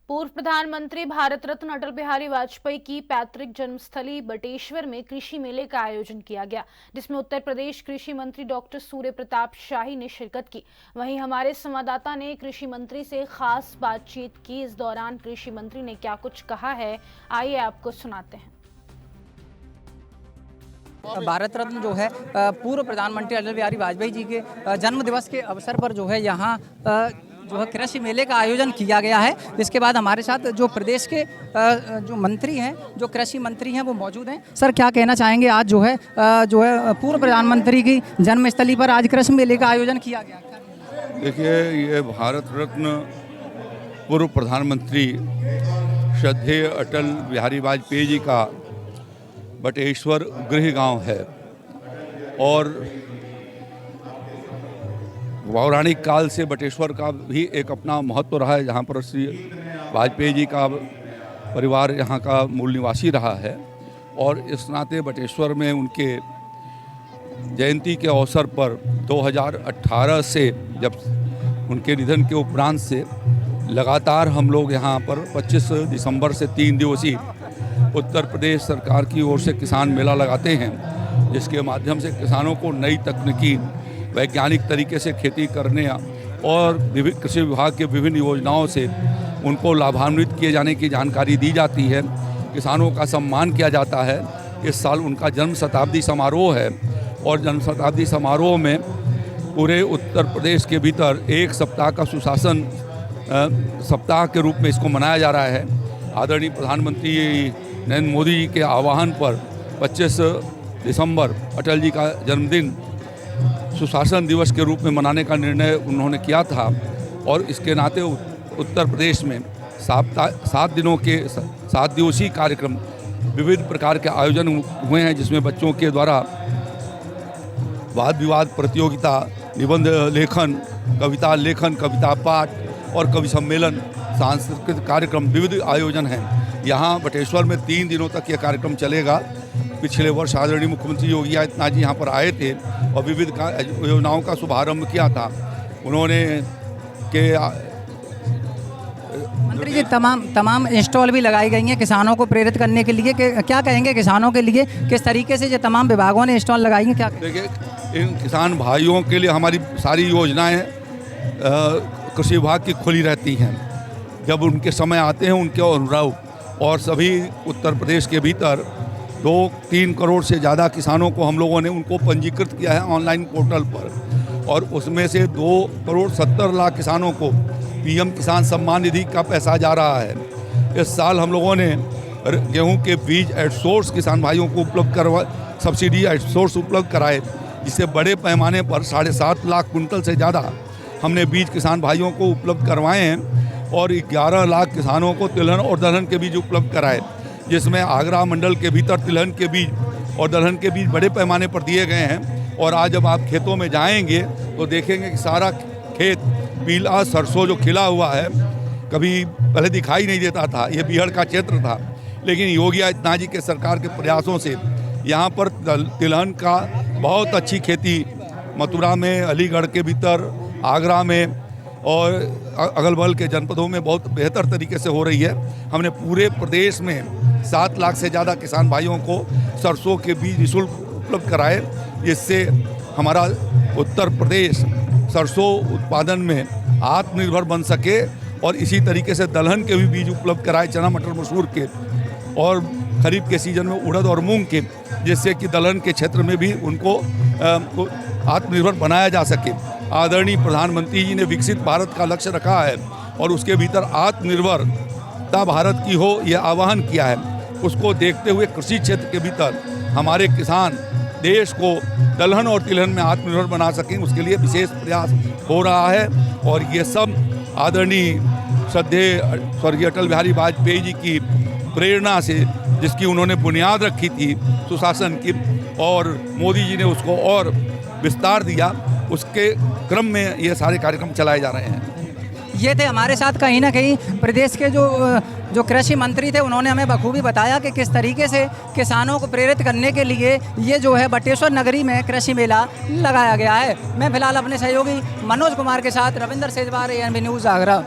पूर्व प्रधानमंत्री भारत रत्न अटल बिहारी वाजपेयी की पैतृक जन्मस्थली बटेश्वर में कृषि मेले का आयोजन किया गया, जिसमें उत्तर प्रदेश कृषि मंत्री डॉक्टर सूर्य प्रताप शाही ने शिरकत की। वहीं हमारे संवाददाता ने कृषि मंत्री से खास बातचीत की। इस दौरान कृषि मंत्री ने क्या कुछ कहा है, आइए आपको सुनाते हैं। भारत रत्न जो है पूर्व प्रधानमंत्री अटल बिहारी वाजपेयी जी के जन्म दिवस के अवसर पर जो है यहाँ जो है कृषि मेले का आयोजन किया गया है। इसके बाद हमारे साथ जो प्रदेश के जो मंत्री हैं, जो कृषि मंत्री हैं, वो मौजूद हैं। सर, क्या कहना चाहेंगे, आज जो है पूर्व प्रधानमंत्री की जन्मस्थली पर आज कृषि मेले का आयोजन किया गया? देखिए, ये भारत रत्न पूर्व प्रधानमंत्री श्रद्धेय अटल बिहारी वाजपेयी जी का बटेश्वर गृह गांव है और पौराणिक काल से बटेश्वर का भी एक अपना महत्व रहा है, जहाँ पर श्री वाजपेयी जी का परिवार यहाँ का मूल निवासी रहा है। और इस नाते बटेश्वर में उनके जयंती के अवसर पर 2018 से, जब उनके निधन के उपरांत से लगातार हम लोग यहाँ पर 25 दिसंबर से 3 दिवसीय उत्तर प्रदेश सरकार की ओर से किसान मेला लगाते हैं, जिसके माध्यम से किसानों को नई तकनीकी वैज्ञानिक तरीके से खेती करने और विभिन्न कृषि विभाग के विभिन्न योजनाओं से उनको लाभान्वित किए जाने की जानकारी दी जाती है। किसानों का सम्मान किया जाता है। इस साल उनका जन्म शताब्दी समारोह है और जन्म शताब्दी समारोह में पूरे उत्तर प्रदेश के भीतर एक सप्ताह का सुशासन सप्ताह के रूप में इसको मनाया जा रहा है। आदरणीय प्रधानमंत्री नरेंद्र मोदी जी के आह्वान पर 25 दिसंबर अटल जी का जन्मदिन सुशासन दिवस के रूप में मनाने का निर्णय उन्होंने किया था और इसके नाते उत्तर प्रदेश में 7 दिवसीय कार्यक्रम विविध प्रकार के आयोजन हुए हैं, जिसमें बच्चों के द्वारा वाद विवाद प्रतियोगिता, निबंध लेखन, कविता लेखन, कविता पाठ और कवि सम्मेलन, सांस्कृतिक कार्यक्रम, विविध आयोजन हैं। यहाँ बटेश्वर में 3 दिनों तक यह कार्यक्रम चलेगा। पिछले वर्ष आदरणीय मुख्यमंत्री योगी आदित्यनाथ जी यहाँ पर आए थे और विविध योजनाओं का शुभारंभ किया था। उन्होंने मंत्री जी तमाम स्टॉल भी लगाई गई हैं किसानों को प्रेरित करने के लिए। क्या कहेंगे किसानों के लिए, किस तरीके से ये तमाम विभागों ने स्टॉल लगाई हैं? क्या देखिए, इन किसान भाइयों के लिए हमारी सारी योजनाएं कृषि विभाग की खुली रहती हैं। जब उनके समय आते हैं, उनके अनुरूप, और सभी उत्तर प्रदेश के भीतर 2-3 करोड़ से ज़्यादा किसानों को हम लोगों ने उनको पंजीकृत किया है ऑनलाइन पोर्टल पर, और उसमें से 2 करोड़ 70 लाख किसानों को पीएम किसान सम्मान निधि का पैसा जा रहा है। इस साल हम लोगों ने गेहूं के बीज एट सोर्स किसान भाइयों को उपलब्ध करवा, सब्सिडी एट सोर्स उपलब्ध कराए, जिससे बड़े पैमाने पर 7.5 लाख कुंटल से ज़्यादा हमने बीज किसान भाइयों को उपलब्ध करवाए हैं और 11 लाख किसानों को तिलहन और दलहन के बीज उपलब्ध कराए, जिसमें आगरा मंडल के भीतर तिलहन के बीज और दलहन के बीज बड़े पैमाने पर दिए गए हैं। और आज जब आप खेतों में जाएंगे तो देखेंगे कि सारा खेत पीला सरसों जो खिला हुआ है, कभी पहले दिखाई नहीं देता था, ये बिहड़ का क्षेत्र था, लेकिन योगी आदित्यनाथ जी के सरकार के प्रयासों से यहाँ पर तिलहन का बहुत अच्छी खेती मथुरा में, अलीगढ़ के भीतर, आगरा में और अगल बगल के जनपदों में बहुत बेहतर तरीके से हो रही है। हमने पूरे प्रदेश में 7 लाख से ज़्यादा किसान भाइयों को सरसों के बीज निःशुल्क उपलब्ध कराए, जिससे हमारा उत्तर प्रदेश सरसों उत्पादन में आत्मनिर्भर बन सके। और इसी तरीके से दलहन के भी बीज उपलब्ध कराए, चना मटर मसूर के, और खरीफ के सीजन में उड़द और मूंग के, जिससे कि दलहन के क्षेत्र में भी उनको आत्मनिर्भर बनाया जा सके। आदरणीय प्रधानमंत्री जी ने विकसित भारत का लक्ष्य रखा है और उसके भीतर आत्मनिर्भरता भारत की हो, यह आह्वान किया है। उसको देखते हुए कृषि क्षेत्र के भीतर हमारे किसान देश को दलहन और तिलहन में आत्मनिर्भर बना सकें, उसके लिए विशेष प्रयास हो रहा है। और ये सब आदरणीय श्रद्धेय स्वर्गीय अटल बिहारी वाजपेयी जी की प्रेरणा से, जिसकी उन्होंने बुनियाद रखी थी सुशासन की, और मोदी जी ने उसको और विस्तार दिया, उसके क्रम में ये सारे कार्यक्रम चलाए जा रहे हैं। ये थे हमारे साथ कहीं ना कहीं प्रदेश के जो कृषि मंत्री थे। उन्होंने हमें बखूबी बताया कि किस तरीके से किसानों को प्रेरित करने के लिए ये जो है बटेश्वर नगरी में कृषि मेला लगाया गया है। मैं फिलहाल अपने सहयोगी मनोज कुमार के साथ रविंद्र सेजवार, ANB न्यूज़ आगरा।